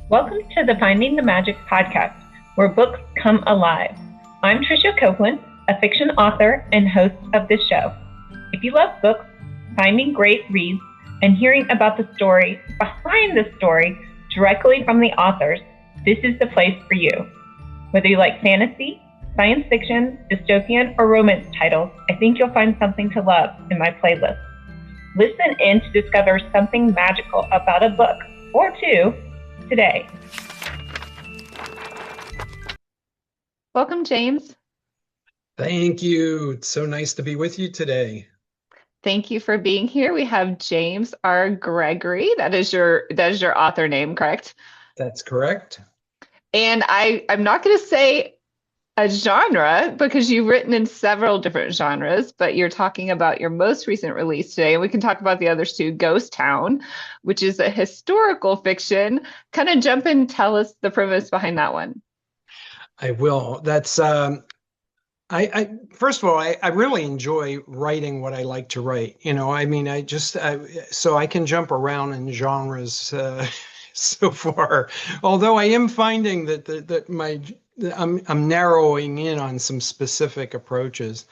Welcome to the Finding the Magic podcast, where books come alive. I'm Tricia Copeland, a fiction author and host of this show. If you love books, finding great reads, and hearing about the story behind the story directly from the authors, this is the place for you. Whether you like fantasy, science fiction, dystopian, or romance titles, I think you'll find something to love in my playlist. Listen in to discover something magical about a book or two today. Welcome, James. Thank you. It's so nice to be with you today. Thank you for being here. We have James R. Gregory. That is your author name, correct? That's correct. And I'm not going to say a genre because you've written in several different genres, but you're talking about your most recent release today. And we can talk about the others too, Ghost Town, which is a historical fiction. Kind of jump in, tell us the premise behind that one. I will. That's I first of all, I really enjoy writing what I like to write. So I can jump around in genres so far. Although I am finding I'm narrowing in on some specific approaches.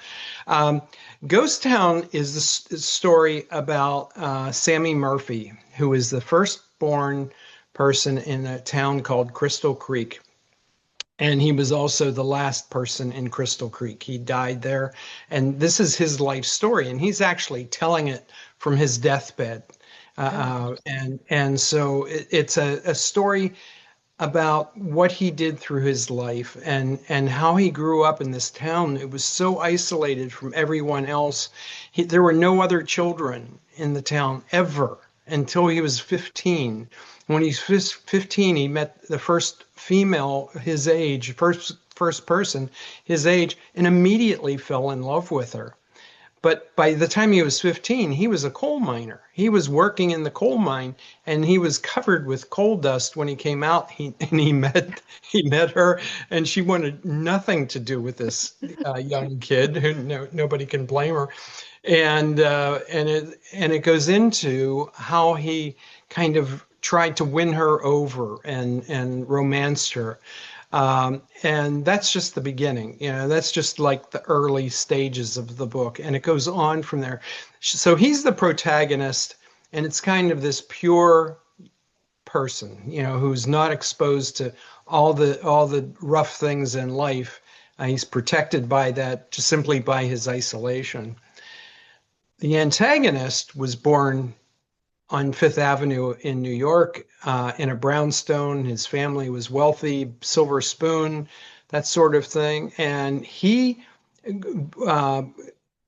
Ghost Town is the story about Sammy Murphy, who is the firstborn person in a town called Crystal Creek. And he was also the last person in Crystal Creek. He died there. And this is his life story. And he's actually telling it from his deathbed. So it's a story about what he did through his life and how he grew up in this town. It was so isolated from everyone else. There were no other children in the town ever until he was 15. When he's 15, he met the first female his age, first person his age, and immediately fell in love with her. But by the time he was 15, he was a coal miner. He was working in the coal mine, and he was covered with coal dust when he came out. He met her, and she wanted nothing to do with this young kid. Nobody can blame her. And it goes into how he kind of tried to win her over and romanced her. And that's just the beginning. That's just like the early stages of the book, and it goes on from there. So he's the protagonist, and it's kind of this pure person, who's not exposed to all the rough things in life. He's protected by that just simply by his isolation. The antagonist was born on Fifth Avenue in New York, in a brownstone. His family was wealthy, silver spoon, that sort of thing. And he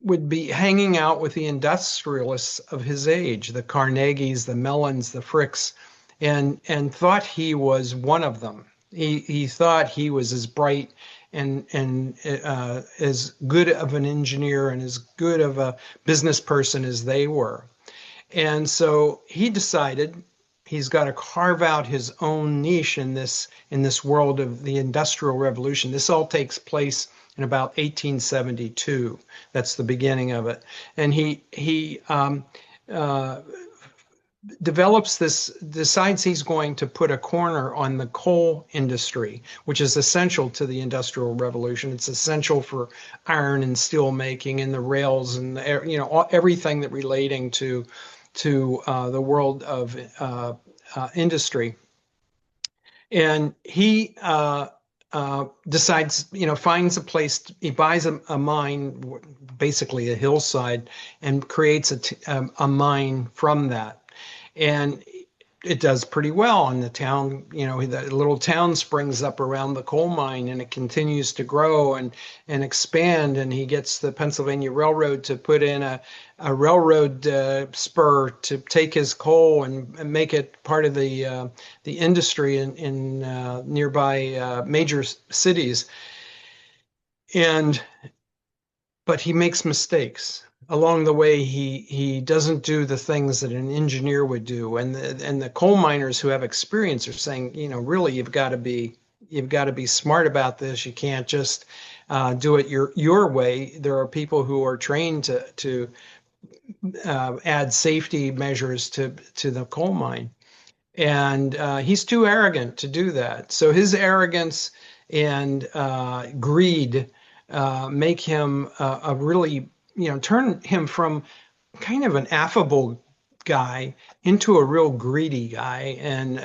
would be hanging out with the industrialists of his age, the Carnegies, the Mellons, the Fricks, and thought he was one of them. He thought he was as bright and as good of an engineer and as good of a business person as they were. And so he decided he's got to carve out his own niche in this world of the Industrial Revolution. This all takes place in about 1872. That's the beginning of it. And he decides he's going to put a corner on the coal industry, which is essential to the Industrial Revolution. It's essential for iron and steel making and the rails and everything that relating to the world of industry. And he decides, finds a place. He buys a mine, basically a hillside, and creates a mine from that. And it does pretty well. And the town, the little town springs up around the coal mine, and it continues to grow and expand. And he gets the Pennsylvania Railroad to put in a railroad spur to take his coal and make it part of the industry in nearby major cities. But he makes mistakes. Along the way, he doesn't do the things that an engineer would do, and the coal miners who have experience are saying, really, you've got to be smart about this. You can't just do it your way. There are people who are trained to add safety measures to the coal mine. and he's too arrogant to do that. So his arrogance and greed make him a really, turn him from kind of an affable guy into a real greedy guy, and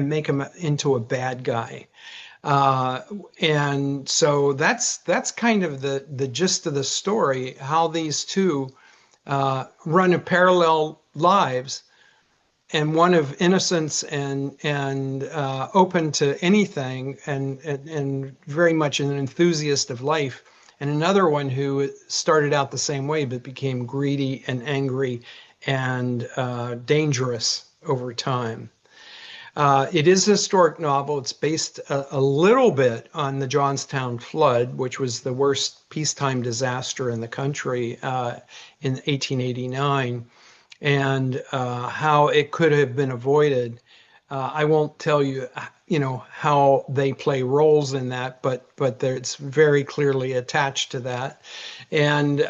make him into a bad guy. Uh, and so that's kind of the gist of the story, how these two run a parallel lives, and one of innocence and open to anything, and very much an enthusiast of life, and another one who started out the same way but became greedy and angry and dangerous over time. It is a historic novel. It's based a little bit on the Johnstown flood, which was the worst peacetime disaster in the country in 1889, and how it could have been avoided. I won't tell you, how they play roles in that, but it's very clearly attached to that. And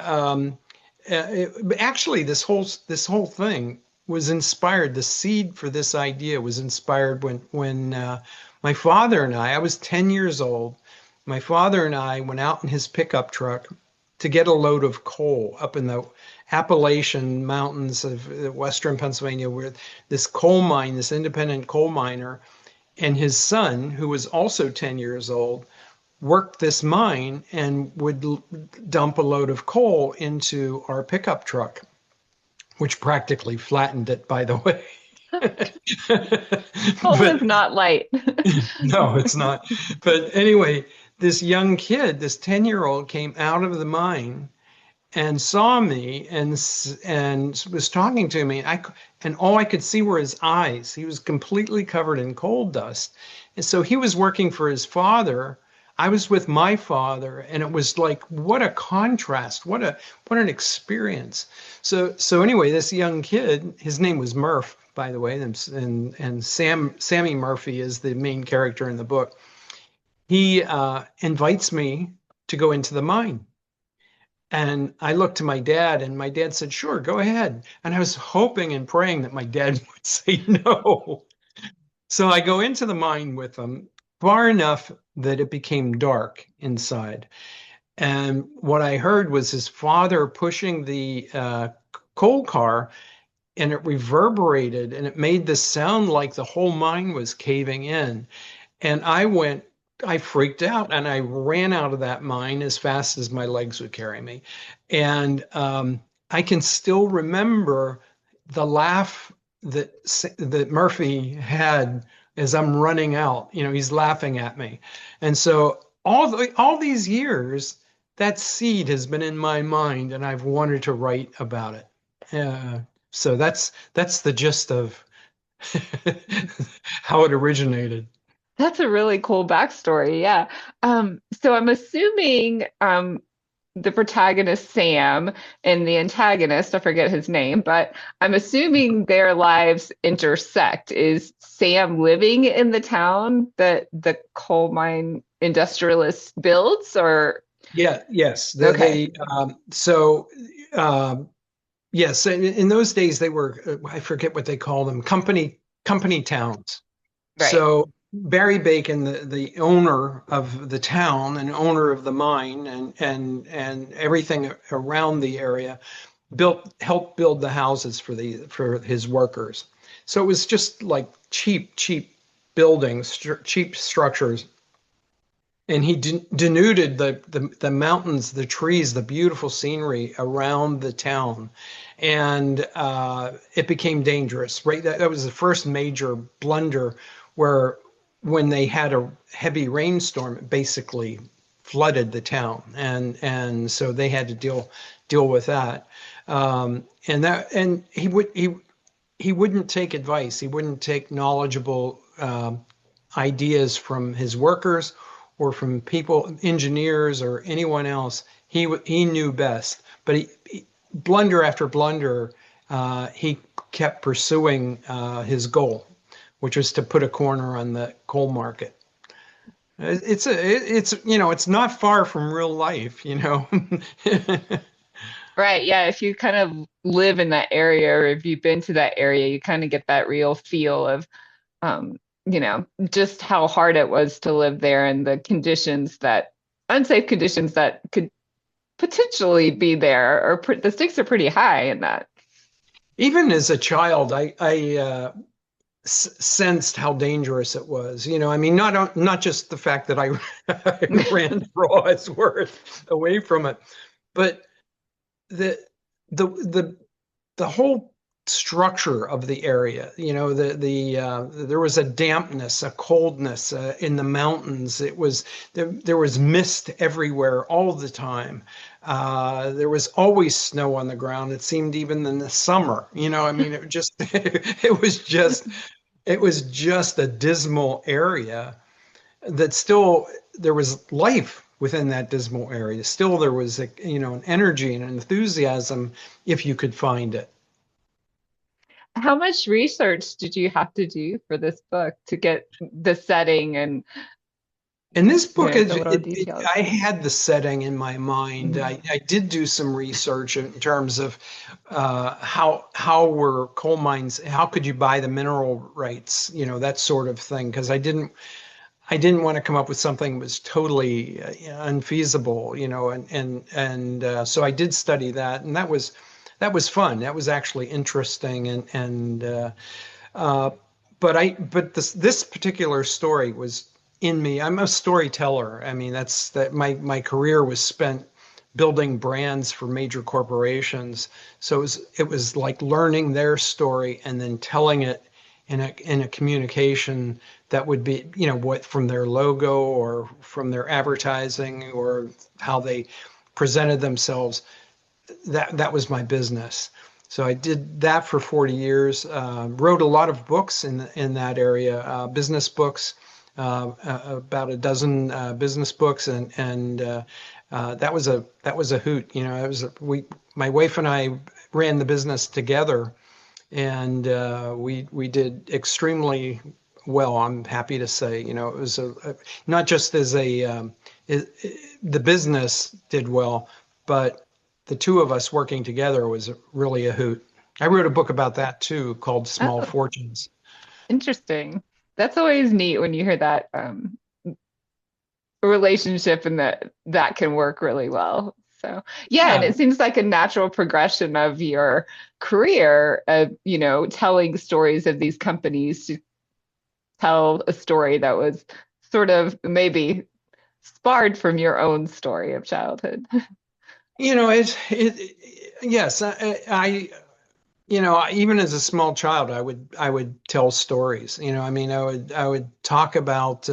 actually, this whole thing was inspired. The seed for this idea was inspired when my father and I was 10 years old. My father and I went out in his pickup truck to get a load of coal up in the Appalachian Mountains of Western Pennsylvania, where this coal mine, this independent coal miner, and his son, who was also 10 years old, worked this mine and would dump a load of coal into our pickup truck, which practically flattened it, by the way. Coal But is not light. no, it's not. But anyway, this young kid, this 10-year-old, came out of the mine and saw me and was talking to me. And all I could see were his eyes. He was completely covered in coal dust. And so he was working for his father. I was with my father, and it was like, what a contrast, what an experience. So anyway, this young kid, his name was Murph, by the way, and Sammy Murphy is the main character in the book. He invites me to go into the mine. And I looked to my dad, and my dad said, "Sure, go ahead." And I was hoping and praying that my dad would say no. So I go into the mine with him far enough that it became dark inside. And what I heard was his father pushing the coal car, and it reverberated, and it made this sound like the whole mine was caving in. And I freaked out, and I ran out of that mine as fast as my legs would carry me. And I can still remember the laugh that Murphy had as I'm running out. He's laughing at me. And so all these years, that seed has been in my mind, and I've wanted to write about it. So that's the gist of how it originated. That's a really cool backstory. Yeah. So I'm assuming the protagonist Sam and the antagonist, I forget his name, but I'm assuming their lives intersect. Is Sam living in the town that the coal mine industrialist builds, or? Yeah, yes. Okay. Yes, in those days they were, I forget what they call them, company towns. Right. So Barry Bacon, the owner of the town and owner of the mine and everything around the area, helped build the houses for his workers. So it was just like cheap buildings, cheap structures. And he denuded the mountains, the trees, the beautiful scenery around the town, and it became dangerous. Right, that was the first major blunder, where when they had a heavy rainstorm, it basically flooded the town, and so they had to deal with that. And he wouldn't take advice. He wouldn't take knowledgeable ideas from his workers or from people, engineers, or anyone else. He knew best. But blunder after blunder, he kept pursuing his goal, which was to put a corner on the coal market. It's not far from real life. Right. Yeah. If you kind of live in that area or if you've been to that area, you kind of get that real feel of, um, just how hard it was to live there and the conditions that unsafe conditions that could potentially be there, or the stakes are pretty high in that. Even as a child, I sensed how dangerous it was. I mean, not just the fact that I, I ran for all it's worth away from it, but the the the the whole structure of the area. There was a dampness, a coldness in the mountains. There was mist everywhere all the time. There was always snow on the ground. It seemed even in the summer. I mean, it just it was just a dismal area that still there was life within that dismal area. Still, there was an energy and an enthusiasm if you could find it. How much research did you have to do for this book to get the setting and In this book, the little details? I had the setting in my mind. Mhm. I did do some research in terms of how were coal mines, how could you buy the mineral rights, that sort of thing, because I didn't want to come up with something that was totally unfeasible, and so I did study that, and that was fun. That was actually interesting, uh, but this particular story was in me. I'm a storyteller. I mean, that my career was spent building brands for major corporations. So it was like learning their story and then telling it in a communication that would be, what from their logo or from their advertising or how they presented themselves. That was my business. So I did that for 40 years. Wrote a lot of books in that area, business books, about a dozen business books, and that was a hoot. My wife and I ran the business together, and we did extremely well. I'm happy to say, it was not just as the business did well, but the two of us working together was really a hoot. I wrote a book about that too, called Small Oh, Fortunes. interesting. That's always neat when you hear that relationship and that can work really well. So, yeah, and Yeah, it seems like a natural progression of your career of, telling stories of these companies to tell a story that was sort of maybe sparred from your own story of childhood. yes, even as a small child, I would tell stories. I mean, I would talk about.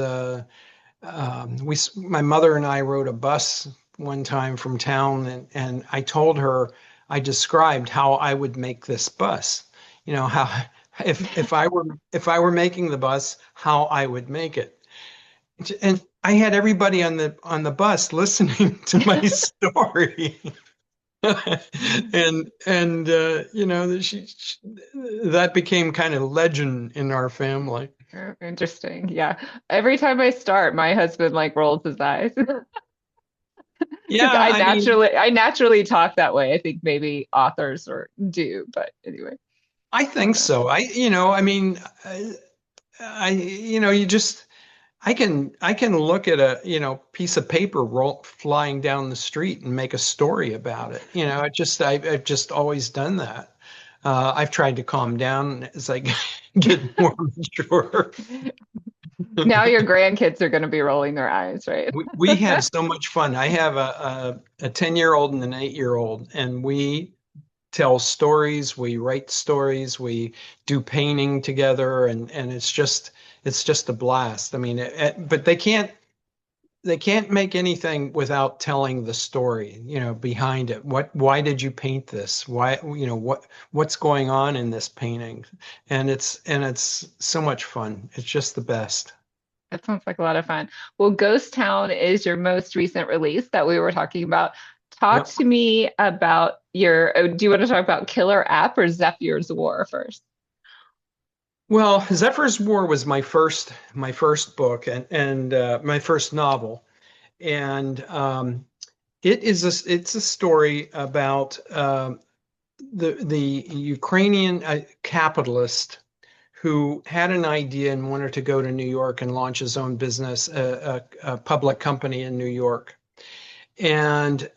My mother and I rode a bus one time from town, and I told her, I described how I would make this bus. How if I were making the bus, how I would make it. And I had everybody on the bus listening to my story. That became kind of legend in our family. Oh, interesting. Yeah. Every time I start, my husband like rolls his eyes Yeah, because I mean, I naturally talk that way. I think maybe authors or do, but anyway. I think So, so. I mean, you just, I can look at a, piece of paper flying down the street and make a story about it. I've just always done that. I've tried to calm down as I get more mature. now your grandkids are going to be rolling their eyes, right? We have so much fun. I have a 10-year-old and an 8-year-old, and we tell stories, we write stories, we do painting together, and it's just a blast. I mean, but they can't make anything without telling the story, behind it. Why did you paint this? Why, what's going on in this painting? And it's so much fun. It's just the best. That sounds like a lot of fun. Well, Ghost Town is your most recent release that we were talking about. Talk Yep. to me about do you want to talk about Killer App or Zephyr's War first? Well, Zephyr's War was my first book and my first novel. And It's a story about the Ukrainian capitalist who had an idea and wanted to go to New York and launch his own business, a public company in New York, and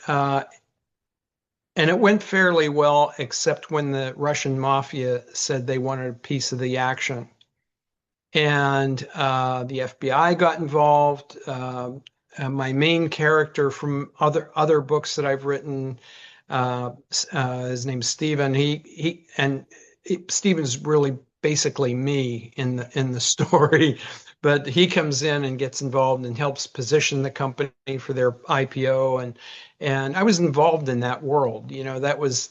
it went fairly well, except when the Russian mafia said they wanted a piece of the action. And the FBI got involved. My main character from other books that I've written, his name's Stephen. Stephen's really basically me in the story, but he comes in and gets involved and helps position the company for their IPO, and I was involved in that world. That was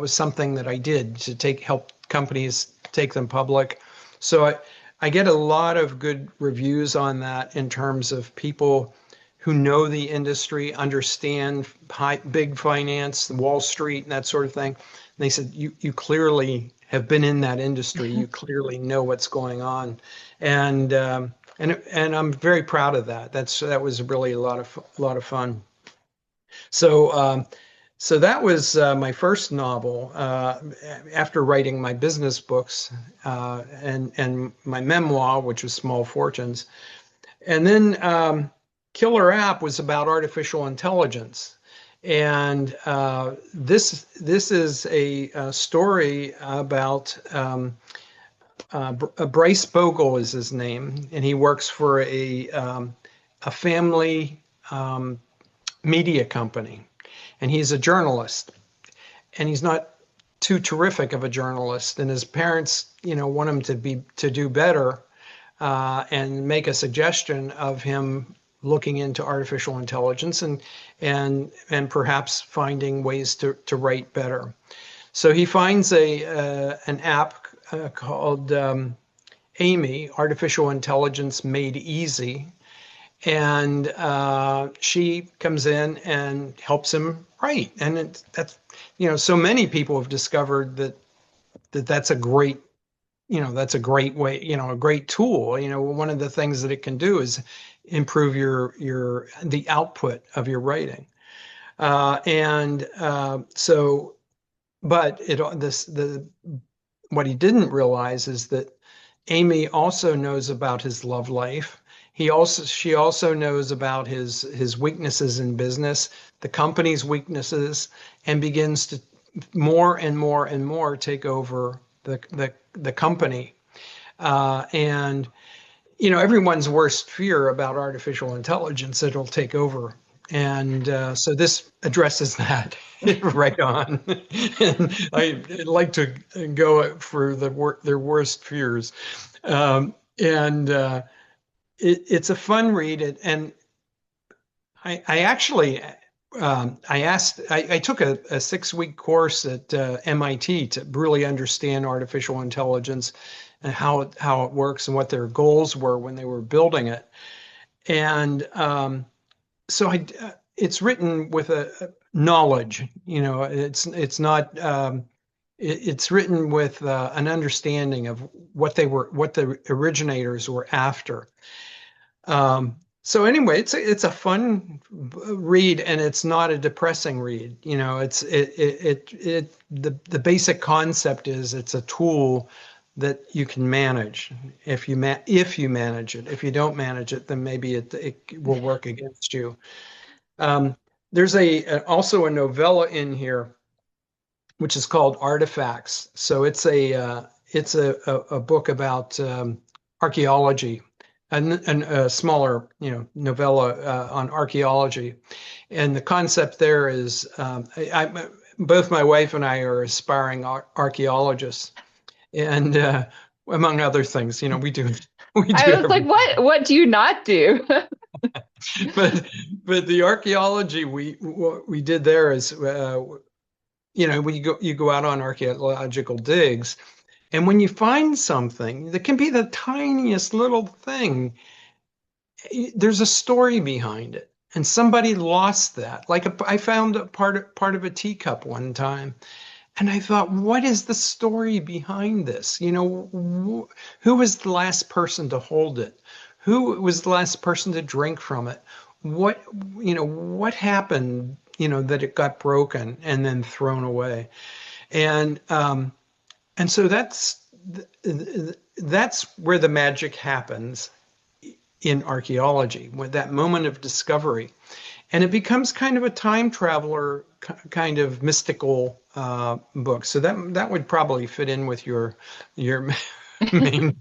something that I did to help companies take them public. So I get a lot of good reviews on that in terms of people who know the industry, understand big finance, Wall Street, and that sort of thing. And they said, you clearly have been in that industry. You clearly know what's going on. And I'm very proud of that. That was really a lot of fun. So that was my first novel after writing my business books and my memoir, which was Small Fortunes. And then Killer App was about artificial intelligence. And this is a story about Bryce Bogle is his name, and he works for a family media company. And he's a journalist, and he's not too terrific of a journalist. And his parents, want him to do better, and make a suggestion of him looking into artificial intelligence and perhaps finding ways to write better. So he finds an app called Amy, Artificial Intelligence Made Easy. And she comes in and helps him write. And that's, so many people have discovered that's a great, that's a great way, a great tool. One of the things that it can do is improve the output of your writing. But what he didn't realize is that Amy also knows about his love life. She also knows about his weaknesses in business, the company's weaknesses, and begins to more and more and more take over the company. And everyone's worst fear about artificial intelligence, it'll take over. And so this addresses that right on. And I like to go for their worst fears. It's a fun read, and I actually I took a 6-week course at MIT to really understand artificial intelligence and how it works and what their goals were when they were building it. And so it's written with a knowledge. It's not. It's written with an understanding of what the originators were after. So anyway, it's a fun read, and it's not a depressing read. The basic concept is it's a tool that you can manage if you manage it. If you don't manage it, then maybe it will work against you. There's also a novella in here, which is called Artifacts. So it's a book about archaeology. And a smaller, novella on archaeology, and the concept there is, both my wife and I are aspiring archaeologists, and among other things, we do. I was like, what do you not do? but the archaeology what we did there is, you go out on archaeological digs. And when you find something that can be the tiniest little thing, there's a story behind it. And somebody lost that. Like I found a part of a teacup one time, and I thought, what is the story behind this? Who was the last person to hold it? Who was the last person to drink from it? what what happened, that it got broken and then thrown away. And and so that's where the magic happens in archaeology, with that moment of discovery. And it becomes kind of a time traveler kind of mystical book. So that would probably fit in with your main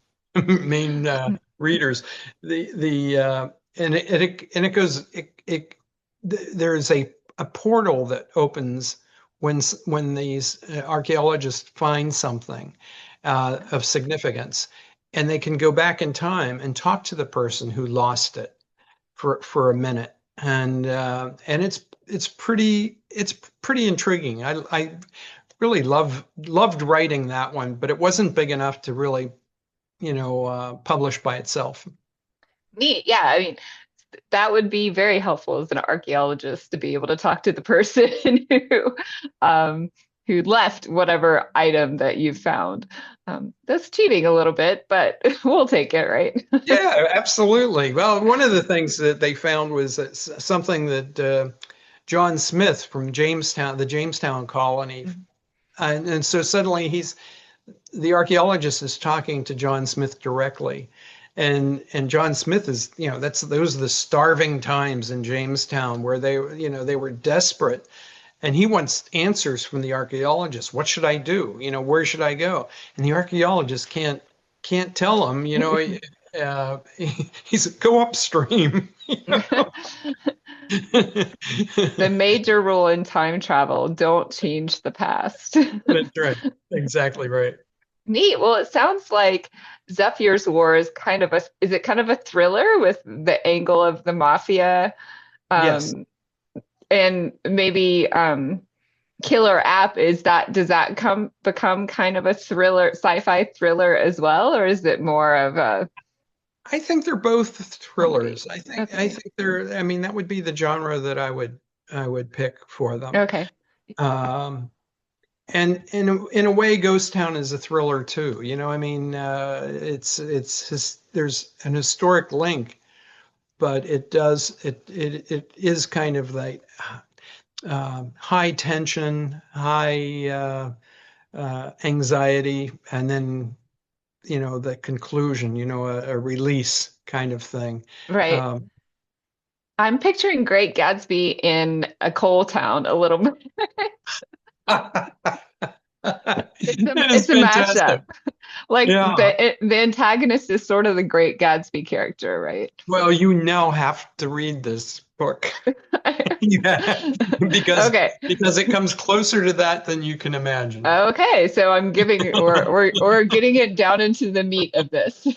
readers. The and it goes there's a portal that opens when these archaeologists find something of significance, and they can go back in time and talk to the person who lost it for a minute, and it's pretty intriguing. I really loved writing that one, but it wasn't big enough to really publish by itself. Neat. Yeah, I mean, that would be very helpful as an archaeologist to be able to talk to the person um, who left whatever item that you found. That's cheating a little bit, but we'll take it, right? Yeah, absolutely. Well, one of the things that they found was something that John Smith from Jamestown, the Jamestown colony, and so suddenly the archaeologist is talking to John Smith directly. And John Smith is, those are the starving times in Jamestown where they were desperate. And he wants answers from the archaeologist. What should I do? Where should I go? And the archaeologist can't tell him, he's go upstream. The major rule in time travel, don't change the past. That's right. Exactly right. Neat. Well, it sounds like Zephyr's War is is it kind of a thriller with the angle of the mafia? Yes. And maybe Killer App, does that become kind of a thriller, sci-fi thriller as well, or is it more of a I think they're both thrillers. Okay. I think I mean, that would be the genre that I would pick for them. Okay. And in a way, Ghost Town is a thriller too. I mean, there's an historic link, but it is kind of like high tension, high anxiety, and then the conclusion, a release kind of thing. Right. I'm picturing Great Gatsby in a coal town a little bit. It's a mashup. Like the antagonist is sort of the Great Gatsby character, right? Well, you now have to read this book. Yeah, because it comes closer to that than you can imagine. Okay, so I'm giving or getting it down into the meat of this.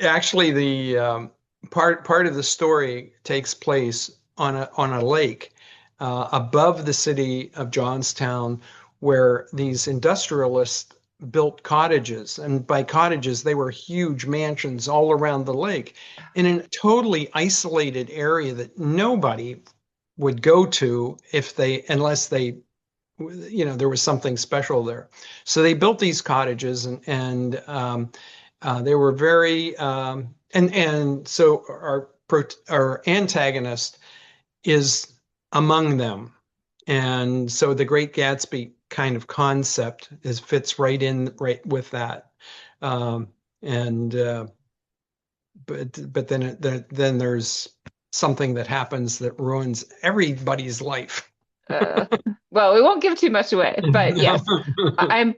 Actually the part of the story takes place on a lake above the city of Johnstown, where these industrialists built cottages, and by cottages they were huge mansions all around the lake in a totally isolated area that nobody would go to unless there was something special there. So they built these cottages, and they were very and so our antagonist is among them. And so the Great Gatsby kind of concept fits right with that. But then there's something that happens that ruins everybody's life. Well, we won't give too much away, but yes, I'm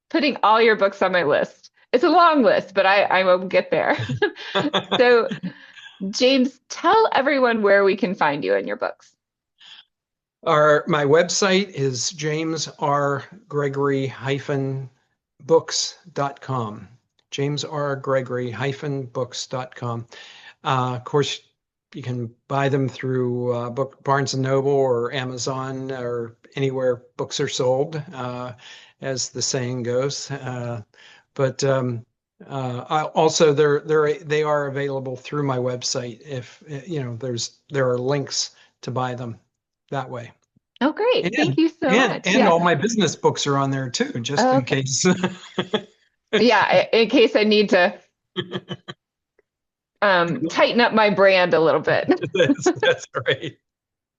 putting all your books on my list. It's a long list, but I will get there. So, James, tell everyone where we can find you and your books. My website is jamesrgregory-books.com. jamesrgregory-books.com. Of course, you can buy them through Barnes and Noble or Amazon or anywhere books are sold, as the saying goes. But also they are available through my website. If there are links to buy them that way. Oh, great. Thank you so much. And all my business books are on there too, just in case. Yeah, in case I need to tighten up my brand a little bit. That's right.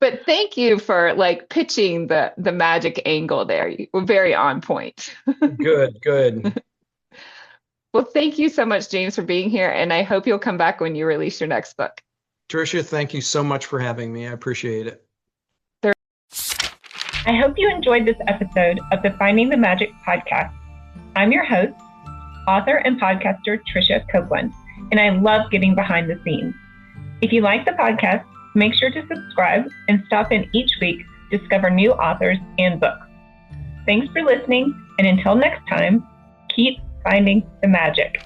But thank you for like pitching the magic angle there. You were very on point. Good, good. Well, thank you so much, James, for being here, and I hope you'll come back when you release your next book. Tricia, thank you so much for having me. I appreciate it. I hope you enjoyed this episode of the Finding the Magic podcast. I'm your host, author and podcaster Tricia Copeland, and I love getting behind the scenes. If you like the podcast, make sure to subscribe and stop in each week to discover new authors and books. Thanks for listening, and until next time, keep finding the magic.